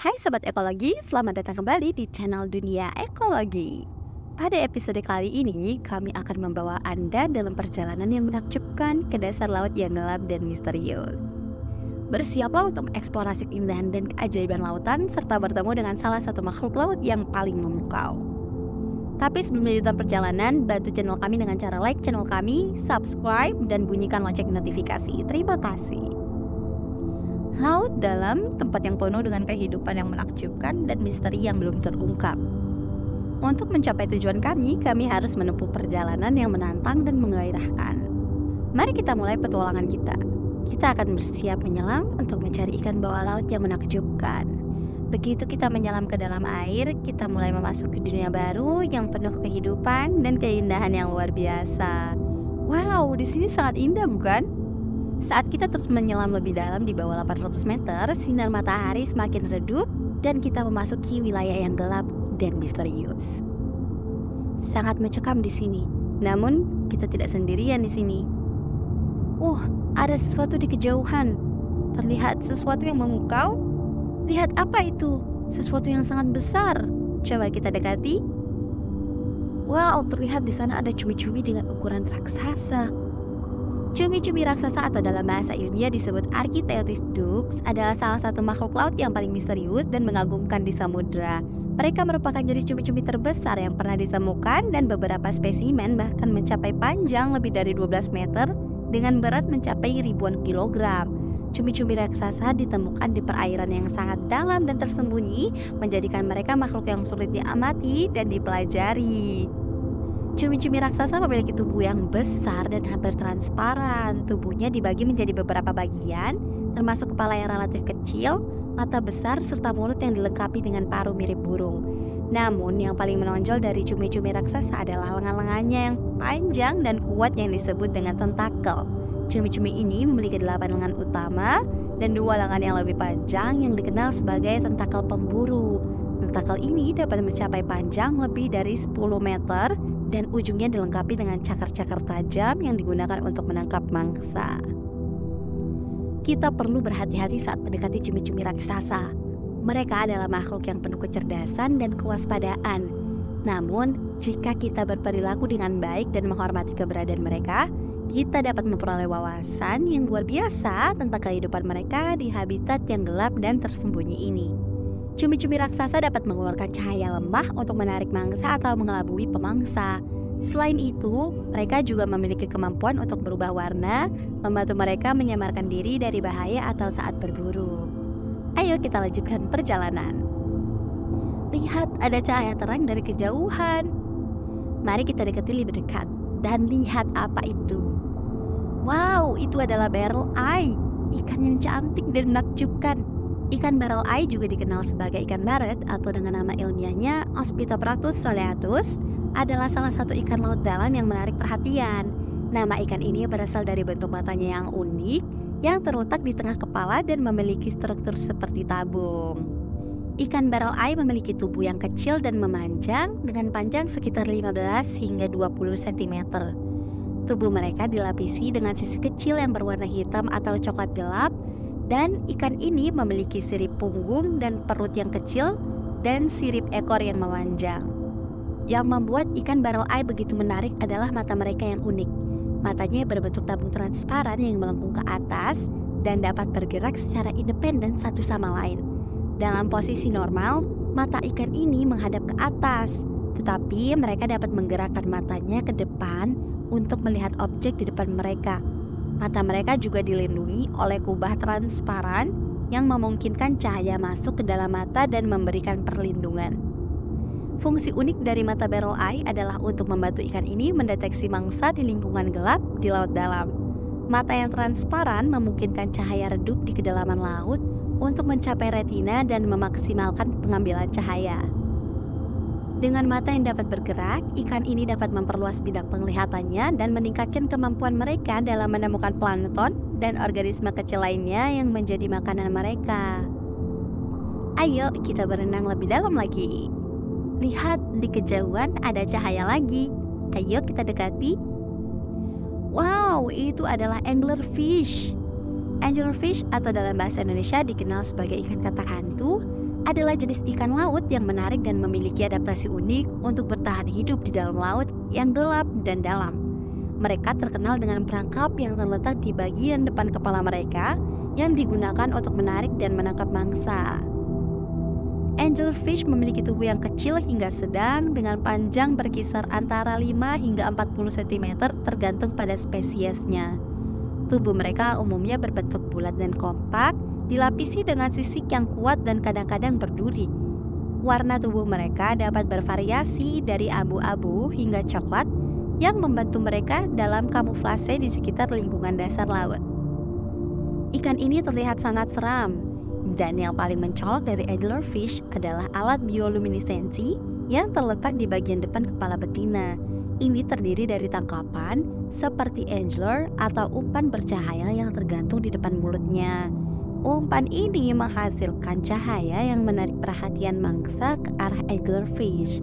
Hai Sobat Ekologi, selamat datang kembali di channel Dunia Ekologi. Pada episode kali ini, kami akan membawa Anda dalam perjalanan yang menakjubkan ke dasar laut yang gelap dan misterius. Bersiaplah untuk mengeksplorasi keindahan dan keajaiban lautan, serta bertemu dengan salah satu makhluk laut yang paling memukau. Tapi sebelum melanjutkan perjalanan, bantu channel kami dengan cara like channel kami, subscribe, dan bunyikan lonceng notifikasi. Terima kasih. Laut dalam, tempat yang penuh dengan kehidupan yang menakjubkan dan misteri yang belum terungkap. Untuk mencapai tujuan kami harus menempuh perjalanan yang menantang dan menggairahkan. Mari kita mulai petualangan kita. Kita akan bersiap menyelam untuk mencari ikan bawah laut yang menakjubkan. Begitu kita menyelam ke dalam air, kita mulai memasuki dunia baru yang penuh kehidupan dan keindahan yang luar biasa. Wow, di sini sangat indah bukan? Saat kita terus menyelam lebih dalam di bawah 800 meter, sinar matahari semakin redup dan kita memasuki wilayah yang gelap dan misterius. Sangat mencekam di sini, namun kita tidak sendirian di sini. Ada sesuatu di kejauhan. Terlihat sesuatu yang memukau. Lihat apa itu? Sesuatu yang sangat besar. Coba kita dekati. Wow, terlihat di sana ada cumi-cumi dengan ukuran raksasa. Cumi-cumi raksasa atau dalam bahasa ilmiah disebut Archaeoteuthis dux adalah salah satu makhluk laut yang paling misterius dan mengagumkan di samudera. Mereka merupakan jenis cumi-cumi terbesar yang pernah ditemukan dan beberapa spesimen bahkan mencapai panjang lebih dari 12 meter dengan berat mencapai ribuan kilogram. Cumi-cumi raksasa ditemukan di perairan yang sangat dalam dan tersembunyi, menjadikan mereka makhluk yang sulit diamati dan dipelajari. Cumi-cumi raksasa memiliki tubuh yang besar dan hampir transparan. Tubuhnya dibagi menjadi beberapa bagian, termasuk kepala yang relatif kecil, mata besar, serta mulut yang dilengkapi dengan paruh mirip burung. Namun, yang paling menonjol dari cumi-cumi raksasa adalah lengan-lengannya yang panjang dan kuat yang disebut dengan tentakel. Cumi-cumi ini memiliki 8 lengan utama dan 2 lengan yang lebih panjang yang dikenal sebagai tentakel pemburu. Tentakel ini dapat mencapai panjang lebih dari 10 meter dan ujungnya dilengkapi dengan cakar-cakar tajam yang digunakan untuk menangkap mangsa. Kita perlu berhati-hati saat mendekati cumi-cumi raksasa. Mereka adalah makhluk yang penuh kecerdasan dan kewaspadaan. Namun, jika kita berperilaku dengan baik dan menghormati keberadaan mereka, kita dapat memperoleh wawasan yang luar biasa tentang kehidupan mereka di habitat yang gelap dan tersembunyi ini. Cumi-cumi raksasa dapat mengeluarkan cahaya lemah untuk menarik mangsa atau mengelabui pemangsa. Selain itu, mereka juga memiliki kemampuan untuk berubah warna, membantu mereka menyamarkan diri dari bahaya atau saat berburu. Ayo kita lanjutkan perjalanan. Lihat, ada cahaya terang dari kejauhan. Mari kita dekati lebih dekat dan lihat apa itu. Wow, itu adalah barrel eye, ikan yang cantik dan menakjubkan. Ikan barrel eye juga dikenal sebagai ikan baret atau dengan nama ilmiahnya Ospitoproctus soleatus, adalah salah satu ikan laut dalam yang menarik perhatian. Nama ikan ini berasal dari bentuk matanya yang unik, yang terletak di tengah kepala dan memiliki struktur seperti tabung. Ikan barrel eye memiliki tubuh yang kecil dan memanjang dengan panjang sekitar 15 hingga 20 cm. Tubuh mereka dilapisi dengan sisi kecil yang berwarna hitam atau coklat gelap, dan ikan ini memiliki sirip punggung dan perut yang kecil dan sirip ekor yang memanjang. Yang membuat ikan barrel eye begitu menarik adalah mata mereka yang unik. Matanya berbentuk tabung transparan yang melengkung ke atas dan dapat bergerak secara independen satu sama lain. Dalam posisi normal, mata ikan ini menghadap ke atas, tetapi mereka dapat menggerakkan matanya ke depan untuk melihat objek di depan mereka. Mata mereka juga dilindungi oleh kubah transparan yang memungkinkan cahaya masuk ke dalam mata dan memberikan perlindungan. Fungsi unik dari mata barrel eye adalah untuk membantu ikan ini mendeteksi mangsa di lingkungan gelap di laut dalam. Mata yang transparan memungkinkan cahaya redup di kedalaman laut untuk mencapai retina dan memaksimalkan pengambilan cahaya. Dengan mata yang dapat bergerak, ikan ini dapat memperluas bidang penglihatannya dan meningkatkan kemampuan mereka dalam menemukan plankton dan organisme kecil lainnya yang menjadi makanan mereka. Ayo kita berenang lebih dalam lagi. Lihat, di kejauhan ada cahaya lagi. Ayo kita dekati. Wow, itu adalah anglerfish. Anglerfish atau dalam bahasa Indonesia dikenal sebagai ikan katak hantu adalah jenis ikan laut yang menarik dan memiliki adaptasi unik untuk bertahan hidup di dalam laut yang gelap dan dalam. Mereka terkenal dengan perangkap yang terletak di bagian depan kepala mereka yang digunakan untuk menarik dan menangkap mangsa. Angelfish memiliki tubuh yang kecil hingga sedang dengan panjang berkisar antara 5 hingga 40 cm tergantung pada spesiesnya. Tubuh mereka umumnya berbentuk bulat dan kompak, dilapisi dengan sisik yang kuat dan kadang-kadang berduri. Warna tubuh mereka dapat bervariasi dari abu-abu hingga coklat yang membantu mereka dalam kamuflase di sekitar lingkungan dasar laut. Ikan ini terlihat sangat seram, dan yang paling mencolok dari anglerfish adalah alat bioluminesensi yang terletak di bagian depan kepala betina. Ini terdiri dari tangkapan seperti angler atau umpan bercahaya yang tergantung di depan mulutnya. Umpan ini menghasilkan cahaya yang menarik perhatian mangsa ke arah anglerfish.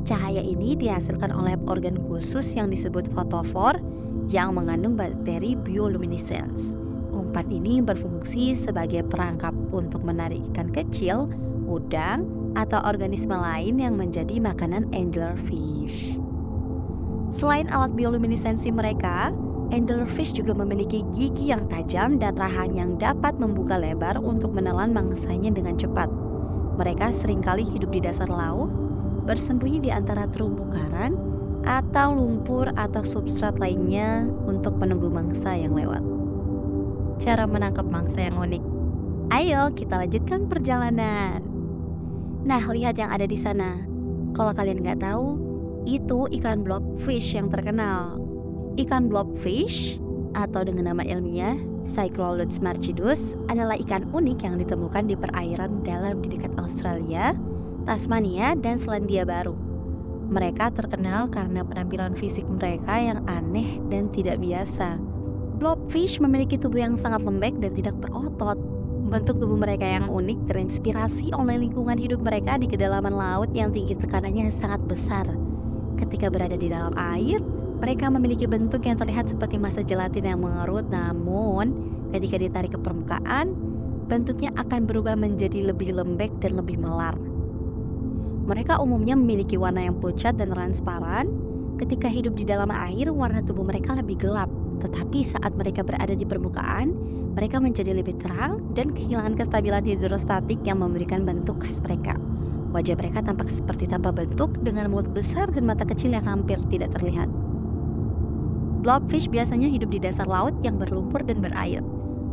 Cahaya ini dihasilkan oleh organ khusus yang disebut fotofor yang mengandung bakteri bioluminescence. Umpan ini berfungsi sebagai perangkap untuk menarik ikan kecil, udang, atau organisme lain yang menjadi makanan anglerfish. Selain alat bioluminesensi mereka, anglerfish juga memiliki gigi yang tajam dan rahang yang dapat membuka lebar untuk menelan mangsanya dengan cepat. Mereka seringkali hidup di dasar laut, bersembunyi di antara terumbu karang atau lumpur atau substrat lainnya untuk menunggu mangsa yang lewat. Cara menangkap mangsa yang unik. Ayo kita lanjutkan perjalanan. Nah, lihat yang ada di sana. Kalau kalian nggak tahu, itu ikan blobfish yang terkenal. Ikan blobfish atau dengan nama ilmiah Cyclolus marcidus adalah ikan unik yang ditemukan di perairan dalam di dekat Australia, Tasmania, dan Selandia Baru. Mereka terkenal karena penampilan fisik mereka yang aneh dan tidak biasa. Blobfish memiliki tubuh yang sangat lembek dan tidak berotot. Bentuk tubuh mereka yang unik terinspirasi oleh lingkungan hidup mereka di kedalaman laut yang tinggi tekanannya sangat besar. Ketika berada di dalam air, mereka memiliki bentuk yang terlihat seperti massa gelatin yang mengerut, namun ketika ditarik ke permukaan, bentuknya akan berubah menjadi lebih lembek dan lebih melar. Mereka umumnya memiliki warna yang pucat dan transparan. Ketika hidup di dalam air, warna tubuh mereka lebih gelap. Tetapi saat mereka berada di permukaan, mereka menjadi lebih terang dan kehilangan kestabilan hidrostatik yang memberikan bentuk khas mereka. Wajah mereka tampak seperti tanpa bentuk dengan mulut besar dan mata kecil yang hampir tidak terlihat. Blobfish biasanya hidup di dasar laut yang berlumpur dan berair.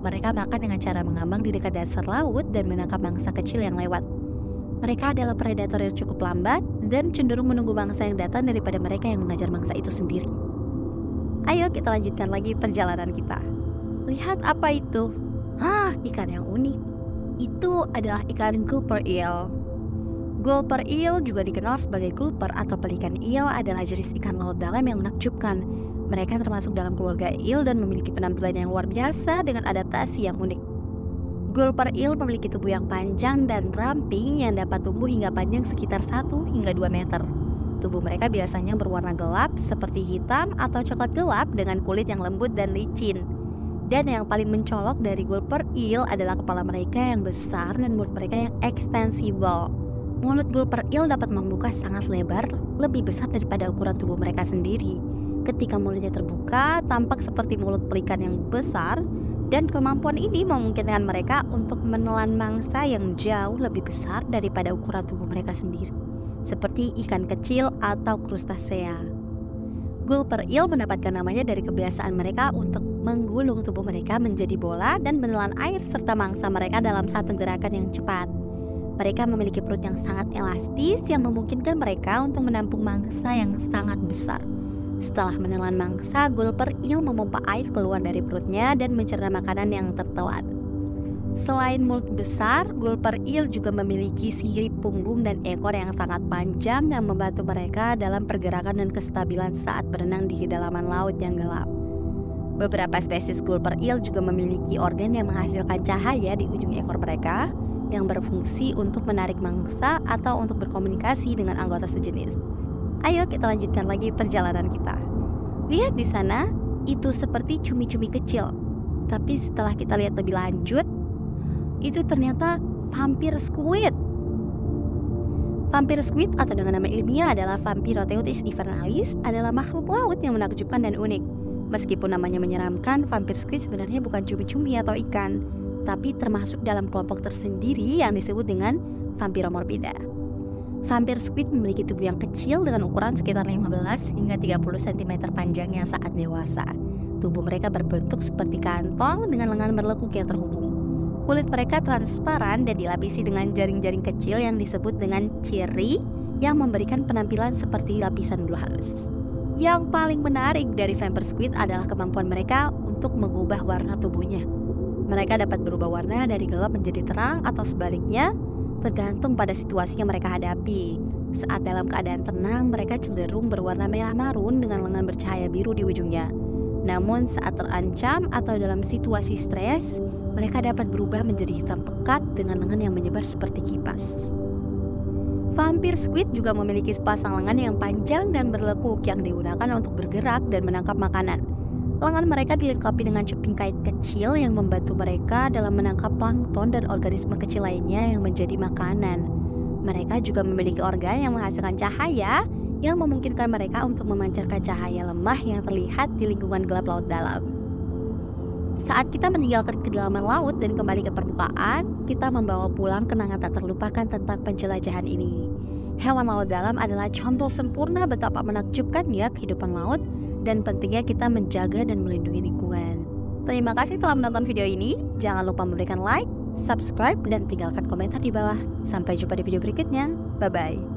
Mereka makan dengan cara mengambang di dekat dasar laut dan menangkap mangsa kecil yang lewat. Mereka adalah predator yang cukup lambat dan cenderung menunggu mangsa yang datang daripada mereka yang mengajar mangsa itu sendiri. Ayo kita lanjutkan lagi perjalanan kita. Lihat apa itu? Ikan yang unik. Itu adalah ikan gulper eel. Gulper eel juga dikenal sebagai gulper atau pelikan eel adalah jenis ikan laut dalam yang menakjubkan. Mereka termasuk dalam keluarga eel dan memiliki penampilan yang luar biasa dengan adaptasi yang unik. Gulper eel memiliki tubuh yang panjang dan ramping yang dapat tumbuh hingga panjang sekitar 1 hingga 2 meter. Tubuh mereka biasanya berwarna gelap seperti hitam atau coklat gelap dengan kulit yang lembut dan licin. Dan yang paling mencolok dari gulper eel adalah kepala mereka yang besar dan mulut mereka yang ekstensibel. Mulut gulper eel dapat membuka sangat lebar, lebih besar daripada ukuran tubuh mereka sendiri. Ketika mulutnya terbuka, tampak seperti mulut pelikan yang besar, dan kemampuan ini memungkinkan mereka untuk menelan mangsa yang jauh lebih besar daripada ukuran tubuh mereka sendiri, seperti ikan kecil atau krustasea. Gulper eel mendapatkan namanya dari kebiasaan mereka untuk menggulung tubuh mereka menjadi bola dan menelan air serta mangsa mereka dalam satu gerakan yang cepat. Mereka memiliki perut yang sangat elastis yang memungkinkan mereka untuk menampung mangsa yang sangat besar. Setelah menelan mangsa, gulper eel memompa air keluar dari perutnya dan mencerna makanan yang tertelan. Selain mulut besar, gulper eel juga memiliki sirip punggung dan ekor yang sangat panjang yang membantu mereka dalam pergerakan dan kestabilan saat berenang di kedalaman laut yang gelap. Beberapa spesies gulper eel juga memiliki organ yang menghasilkan cahaya di ujung ekor mereka yang berfungsi untuk menarik mangsa atau untuk berkomunikasi dengan anggota sejenis. Ayo kita lanjutkan lagi perjalanan kita. Lihat di sana, itu seperti cumi-cumi kecil. Tapi setelah kita lihat lebih lanjut, itu ternyata vampir squid. Vampir squid atau dengan nama ilmiah adalah Vampiroteuthis invernalis adalah makhluk laut yang menakjubkan dan unik. Meskipun namanya menyeramkan, vampir squid sebenarnya bukan cumi-cumi atau ikan, tapi termasuk dalam kelompok tersendiri yang disebut dengan Vampiromorphida. Vampir squid memiliki tubuh yang kecil dengan ukuran sekitar 15 hingga 30 cm panjangnya saat dewasa. Tubuh mereka berbentuk seperti kantong dengan lengan berlekuk yang terhubung. Kulit mereka transparan dan dilapisi dengan jaring-jaring kecil yang disebut dengan ciri yang memberikan penampilan seperti lapisan bulu halus. Yang paling menarik dari vampir squid adalah kemampuan mereka untuk mengubah warna tubuhnya. Mereka dapat berubah warna dari gelap menjadi terang atau sebaliknya, tergantung pada situasi yang mereka hadapi. Saat dalam keadaan tenang, mereka cenderung berwarna merah marun dengan lengan bercahaya biru di ujungnya. Namun saat terancam atau dalam situasi stres, mereka dapat berubah menjadi hitam pekat dengan lengan yang menyebar seperti kipas. Vampir squid juga memiliki sepasang lengan yang panjang dan berlekuk yang digunakan untuk bergerak dan menangkap makanan. Lengan mereka dilengkapi dengan cuping kait kecil yang membantu mereka dalam menangkap plankton dan organisme kecil lainnya yang menjadi makanan. Mereka juga memiliki organ yang menghasilkan cahaya yang memungkinkan mereka untuk memancarkan cahaya lemah yang terlihat di lingkungan gelap laut dalam. Saat kita meninggalkan kedalaman laut dan kembali ke permukaan, kita membawa pulang kenangan tak terlupakan tentang penjelajahan ini. Hewan laut dalam adalah contoh sempurna betapa menakjubkannya kehidupan laut dan pentingnya kita menjaga dan melindungi lingkungan. Terima kasih telah menonton video ini. Jangan lupa memberikan like, subscribe, dan tinggalkan komentar di bawah. Sampai jumpa di video berikutnya. Bye-bye.